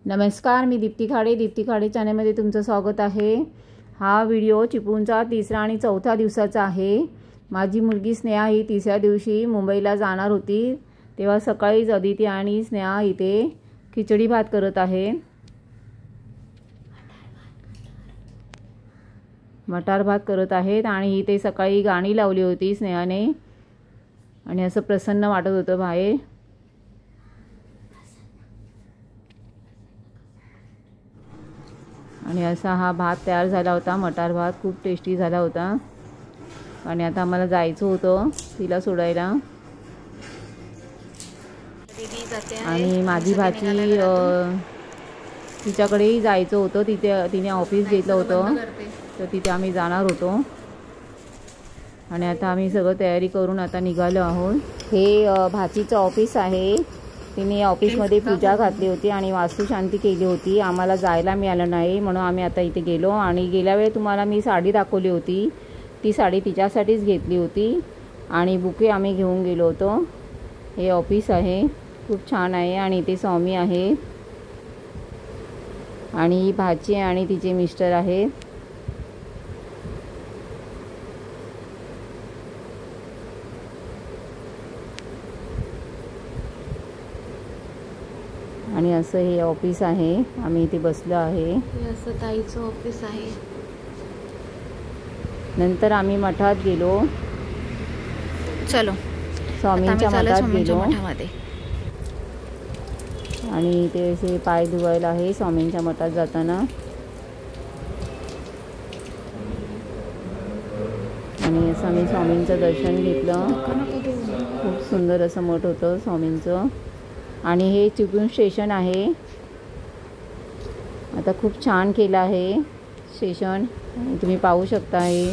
नमस्कार, मी दीप्ती खाडे चॅनलमध्ये तुमचं स्वागत आहे। हा व्हिडिओ चिपळूणचा 3रा आणि 4था दिवसाचा आहे। माझी मुलगी स्नेहा ही 3ऱ्या दिवशी मुंबईला जाणार होती, तेव्हा सकाळीच अदिती आणि स्नेहा इथे खिचडी भात करत आहे। मटार भात करत आहेत आणि इथे सकाळी गाणी लावली होती स्नेहाने आणि असं प्रसन्न वाटत होतं बाहेर। आणि असा हा भात तयार झाला होता। मटार भात खूप टेस्टी झाला होता आणि आता आम्हाला जायचं होतं तिला सोडायला। आणि माझी भाची तिच्याकडेही जायचं होतं, तिने ऑफिस घेतलं होतं, तर तिथे आम्ही जाणार होतो। आणि आता आम्ही सगळं तयारी करून आता निघालो आहोत। हे भाचीचं ऑफिस आहे। तिने ऑफिसमध्ये पूजा घातली होती आणि वास्तुशांती केली होती। आम्हाला जायला मिळालं नाही म्हणून आम्ही आता इथे गेलो। आणि गेल्या वेळी तुम्हाला मी साडी दाखवली होती, ती साडी तिच्यासाठीच घेतली होती आणि बुके आम्ही घेऊन गेलो होतो। हे ऑफिस आहे, खूप छान आहे आणि इथे स्वामी आहे आणि ही भाची आणि तिचे मिस्टर आहेत। आणि असं हे ऑफिस आहे, आम्ही इथे बसलो आहे। हे असं ताईचं ऑफिस आहे। नंतर आम्ही मठात गेलो, चलो स्वामींच्या मठात गेलो आणि ते असे पाय धुवायला आहे स्वामींच्या मठात जाताना। आणि असं आम्ही स्वामींचं दर्शन घेतलं। खूप सुंदर असं मठ होतं स्वामींचं। आणि हे चिपळूण स्टेशन आहे, आता खूप छान केलं आहे स्टेशन, तुम्ही पाहू शकता, हे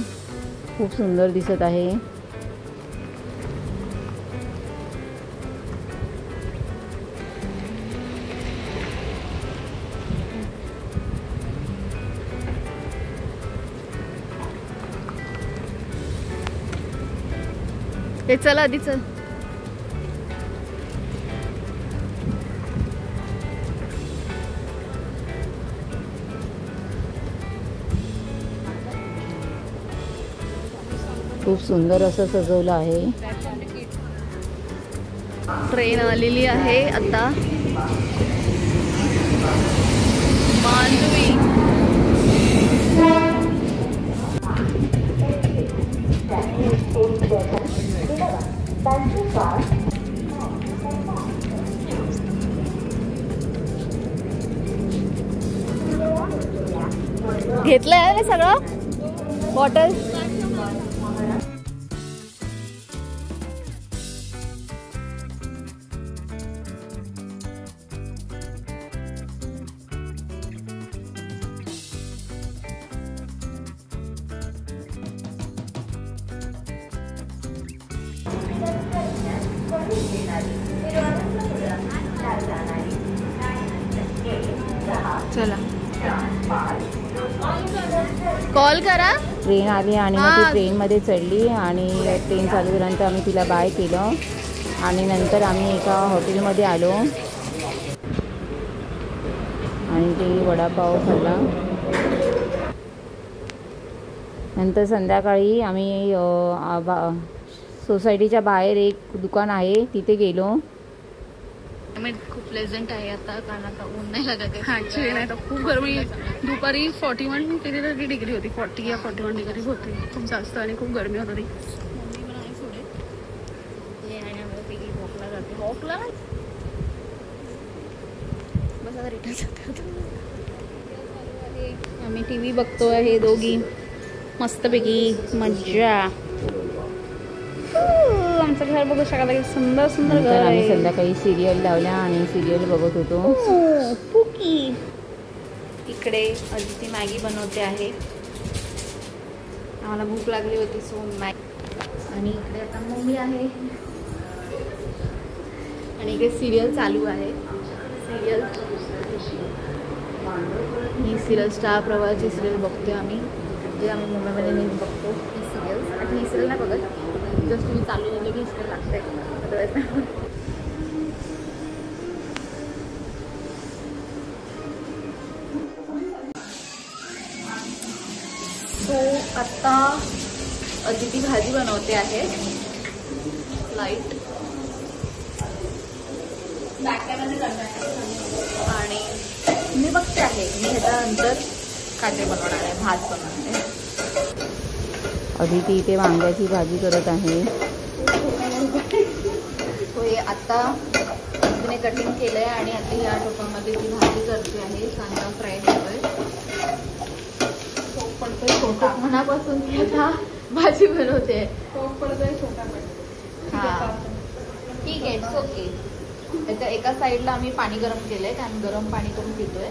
खूप सुंदर दिसत आहे। हे चला आधी चल। खूप सुंदर असं सजवलं आहे। ट्रेन आलेली आहे आता, मांडवी। घेतलंय ना सगळं बॉटल। चला कॉल करा। ट्रेन आली आणि मग ती ट्रेनमध्ये चढली आणि ट्रेन चालू झाल्यानंतर आम्ही तिला बाय केलं आणि नंतर आम्ही एका हॉटेलमध्ये आलो आणि ते वडापाव खाल्ला। नंतर संध्याकाळी आम्ही सोसायटीच्या बाहेर एक दुकान आहे तिथे गेलो। खूप प्लेझंट आहे आता, कारण आता ऊन नाही लागत आहे। ॲक्च्युली नाही तर खूप गरमी, दुपारी 41 किती डिग्री होती, 40 या 41 डिग्री होती, खूप जास्त आणि खूप गरमी होत होती। मम्मी पण आहे पुढे, हे येण्यामध्ये वॉकला जाते, वॉकला बस आता रिटर्न जाते। आम्ही TV बघतोय हे दोघी, मस्तपैकी मज्जा। आमचं घर बघू शकाल, सुंदर सुंदर घर आहे। आम्ही संध्याकाळी सिरियल लावल्या आणि सिरियल बघत होतो। पुकी इकडे अदिती मॅगी बनवते आहे, आम्हाला भूक लागली होती सो मॅगी। आणि इकडे आता मम्मी आहे आणि इकडे सिरियल चालू आहे। सिरियल ही सिरियल स्टार प्रवाहाची सिरियल बघतोय आम्ही, जे आम्ही मुंबईमध्ये नेहमी बघतो ही सिरियल। आणि ही सिरियल नाही बघत, जस्ट तुम्ही चालू झालं की सिरियल लागतंय। आत्ता अदिती भाजी बनवते आहे लाईट आणि मी बघते आहे मी ह्याच्यानंतर काटे बनवणार आहे भात बनवणार आहे. अदिती इथे वांग्याची भाजी करत आहे. तो हे आता तिने कटिंग केलंय आणि आता या टोपामध्ये ती भाजी करते आहे. कांदा फ्राय होतोय छोटा मनापासून ती आता भाजी बनवते. हा ठीक आहे इट्स ओके. त्याच्या एका साईडला आम्ही पाणी गरम केलंय कारण गरम पाणी करून पितोय.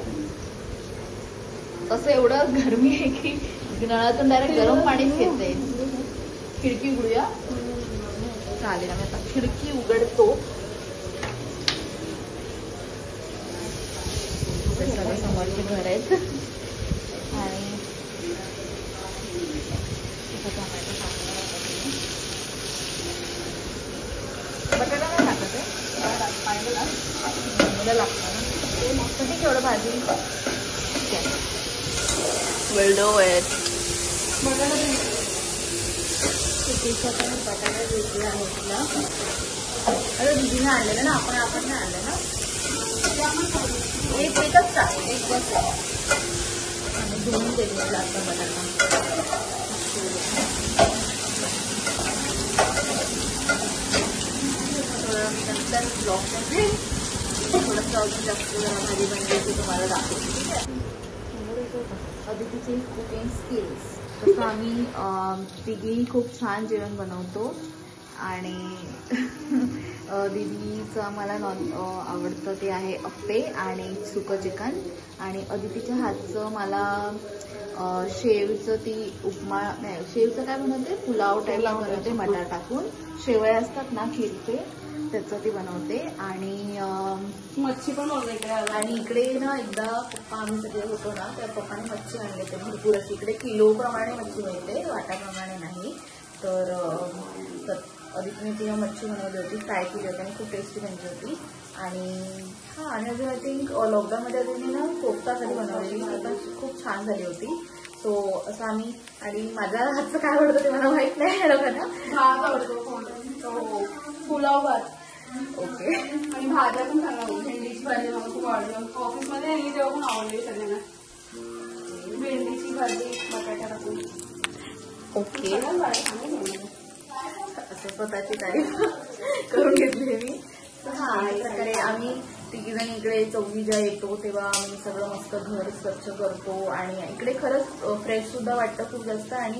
तसं एवढं गरमी आहे की नळातून डायरेक्ट गरम पाणीच घेते. खिडकी उघडूया चालेल. आम्ही आता खिडकी उघडतो. समोरचे घर आहेत आणि बटाटा नाही टाकत आहे मला लागतं ना कधी केवढं भाजी ठीक आहे. वेल्डो आहेत बटाटा घेतला आहे तिला. अरे दीदीने आणलेलं ना आपण नाही आणलं ना एकच टाक एक बस आणि धुवून दिलेला आता बटाटा. मी नंतर ब्लॉगमध्ये थोडंसं अजून जास्त जरा भाजी बनवायची तुम्हाला दाखवते ठीक आहे. अदितीचे कुकिंग स्किल्स तसं आम्ही तिघीही खूप छान जेवण बनवतो आणि दीदीचं मला आवडतं ते आहे अप्पे आणि सुकं चिकन आणि अदितीच्या हातचं मला शेवचं ती उपमा नाही शेवचं काय बनवते पुलाव टाईप बनवते मटार टाकून. शेवया असतात ना खिरते त्याचं ती बनवते आणि मच्छी पण बनवते. आणि इकडे ना एकदा पप्पा आम्ही सगळे होतो ना त्या पप्पाने मच्छी आणली ते भरपूर अशी. इकडे किलोप्रमाणे मच्छी मिळते वाटाप्रमाणे नाही. तर अदितीने तिला मच्छी बनवली होती फ्राय केली होती आणि खूप टेस्टी बनली होती. आणि हां आणि अजून आय थिंक लॉकडाऊनमध्ये अजून ना कोफ्ता कधी बनवलेली आता खूप छान झाली होती. सो असं आम्ही आणि माझ्या हातचं काय आवडतं ते मला माहित नाही लोकांना. भात आवडतो पुलाव भात ओके आणि भाज्या पण चांगल्या आवडतात. भेंडीची भाजी मला खूप आवडली. ऑफिसमध्ये आणि तेव्हा पण आवडली सगळ्यांना. भेंडीची भाजी बटाटा टाकून ओके असं स्वतःची तारीफ करून घेतली मी. हां एक प्रकारे आम्ही तिघीजण इकडे चौघीजा येतो तेव्हा आम्ही सगळं मस्त घर स्वच्छ करतो आणि इकडे खरंच फ्रेश सुद्धा वाटतं खूप जास्त आणि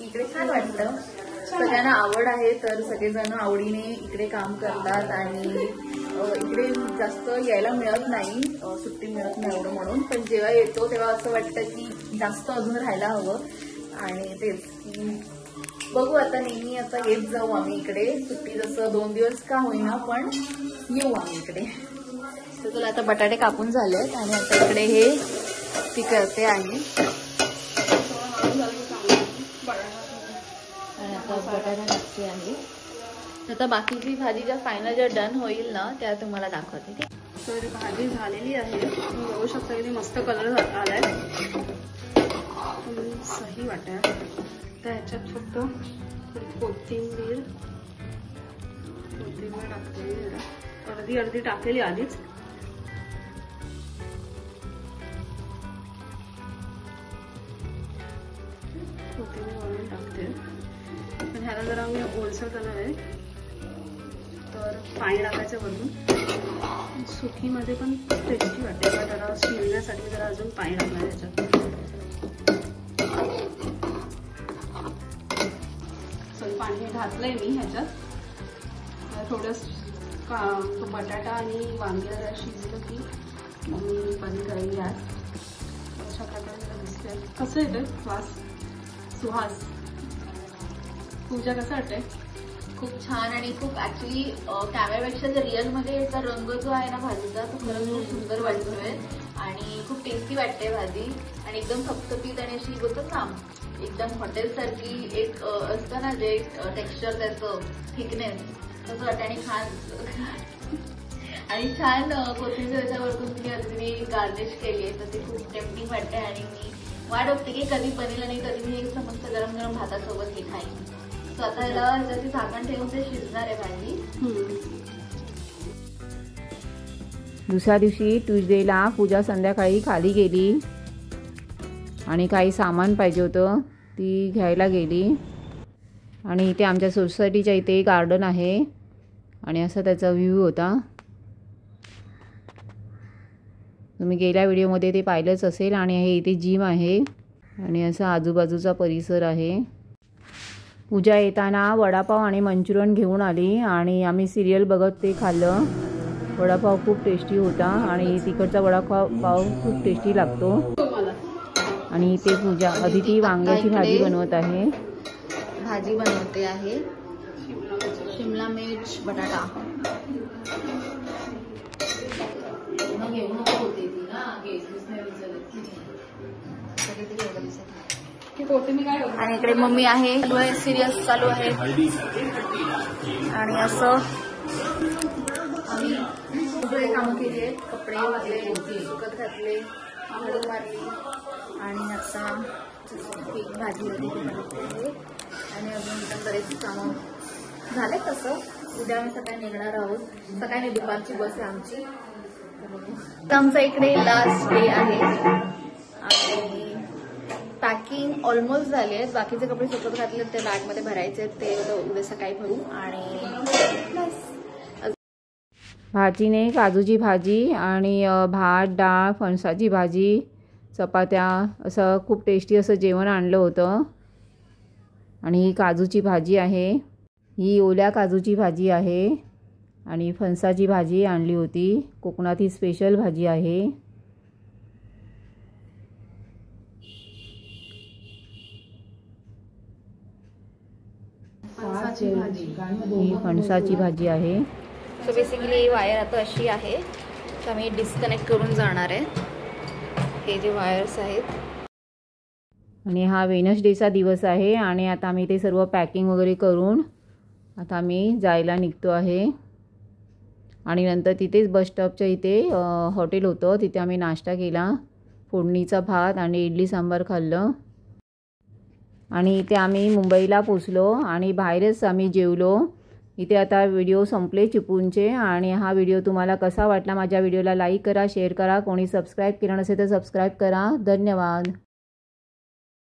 इकडे छान वाटतं. सगळ्यांना आवड आहे तर सगळेजण आवडीने इकडे काम करतात आणि इकडे जास्त यायला मिळत नाही सुट्टी मिळत नाही एवढं म्हणून. पण जेव्हा येतो तेव्हा असं वाटतं की जास्त अजून राहायला हवं आणि तेच की बघू आता नेहमी आता येत जाऊ आम्ही इकडे. सुट्टी जसं 2 दिवस का होईना पण येऊ आम्ही इकडे. तर तुला आता बटाटे कापून झालेत आणि आता इकडे हे ती करते आहे आणि आता बटाटा टाकते आहे. आता बाकीची भाजी ज्या फायनल ज्या डन होईल ना त्या तुम्हाला दाखवते. तर भाजी झालेली आहे. तुम्ही बघू शकता की मस्त कलर आलाय सही वाटत. तर ह्याच्यात फक्त कोथिंबीर टाकते अर्धी टाकलेली आधीच. कोथिंबीर वरून टाकते पण ह्याला जरा मी ओलसर करणार आहे तर पाणी टाकायचं वरून. सुकीमध्ये पण टेस्टी वाटते का जरा शिजण्यासाठी जरा अजून पाणी टाकणार ह्याच्यात. पाणी घातलंय मी ह्याच्यात. थोडं बटाटा आणि वांगी जरा शिजलं की मग मी बंद करेन गॅस. अशा प्रकारे दिसतंय. कसं येतंय वास सुहास पूजा कसं वाटतंय? खूप छान आणि खूप ऍक्च्युली कॅमेरापेक्षा जर रिअलमध्ये याचा रंग जो आहे ना भाजीचा तो खरंच खूप सुंदर वाटतोय आणि खूप टेस्टी वाटते भाजी आणि एकदम थपथपीत आणि अशी बोलतात ना एकदम हॉटेल सारखी एक असतं ना जे टेक्स्चर त्याचं थिकनेस तसं वाटतं आणि छान कोथिंबीर त्याच्यावरतून तुम्ही गार्निश केली आहे तर ते खूप टेम्पटिंग वाटते आणि मी वाट बघते की कधी बनेल आणि कधी मी एक मस्त गरम गरम भातासोबत हे खाईन. स्वतःला जशी झाकण ठेवून ते शिजणार आहे भाजी. दुसऱ्या दिवशी ट्यूजडेला पूजा संध्याकाळी खाली गेली आणि काही सामान पाहिजे होतं ती घ्यायला गेली. आणि इथे आमच्या सोसायटीच्या इथे गार्डन आहे आणि असा त्याचा व्ह्यू होता. तुम्ही गेल्या व्हिडिओमध्ये ते पाहिलंच असेल. आणि हे इथे जिम आहे आणि असा आजूबाजूचा परिसर आहे. पूजा येताना वडापाव आणि मंचुरियन घेऊन आली आणि आम्ही सिरियल बघत ते खाल्लं. वडापाव खूप टेस्टी होता आणि तिकडचा वडापाव खूप टेस्टी लागतो. आणि इथे पूजा अदिती वांग्याची भाजी बनवत आहे. भाजी बनवते आहे शिमला मिर्च बटाटा. आणि इकडे मम्मी आहे. सिरियस चालू आहे आणि असं आम्ही सगळे कामं केली आहेत. कपडे वागले सुकत घातले हळद मारली आणि आता भाजी वगैरे आणि अजून पण बरेच कामं झाले. तसं उद्या आम्ही सकाळी निघणार आहोत. सकाळी नाही दुपारची बस आहे आमची. आमचा इकडे लास्ट डे आहे आणि पॅकिंग ऑलमोस्ट झाली आहे. बाकीचे कपडे सुकत घातले ते बॅगमध्ये भरायचे आहेत. ते उद्या सकाळी भरू. आणि भाजीने काजूची भाजी आणि भात डाळ फणसाची भाजी चपात्या असं खूप टेस्टी असं जेवण आणलं होतं. आणि ही काजूची भाजी आहे. ही ओल्या काजूची भाजी आहे आणि फणसाची भाजी आणली होती. कोकणात ही स्पेशल भाजी आहे. ही फणसाची भाजी आहे. सो बेसिकली वायर आता अशी आहे तर मी डिस्कनेक्ट करून जाणार आहे. हे जे वायर्स आहेत. आणि हा वेनसडेचा दिवस आहे आणि आता आम्ही ते सर्व पॅकिंग वगैरे करून आता आम्ही जायला निघतो आहे. आणि नंतर तिथेच बस स्टॉपच्या इथे हॉटेल होतं. तिथे आम्ही नाश्ता केला. फोडणीचा भात आणि इडली सांबार खाल्लं. आणि इथे आम्ही मुंबईला पोचलो आणि बाहेरच आम्ही जेवलो. इथे आता व्हिडिओ संपले चिपूनचे. आणि हा व्हिडिओ तुम्हाला कसा वाटला. माझ्या व्हिडिओला लाईक करा शेअर करा. कोणी सबस्क्राईब केलं नसेल तर सबस्क्राईब करा. धन्यवाद.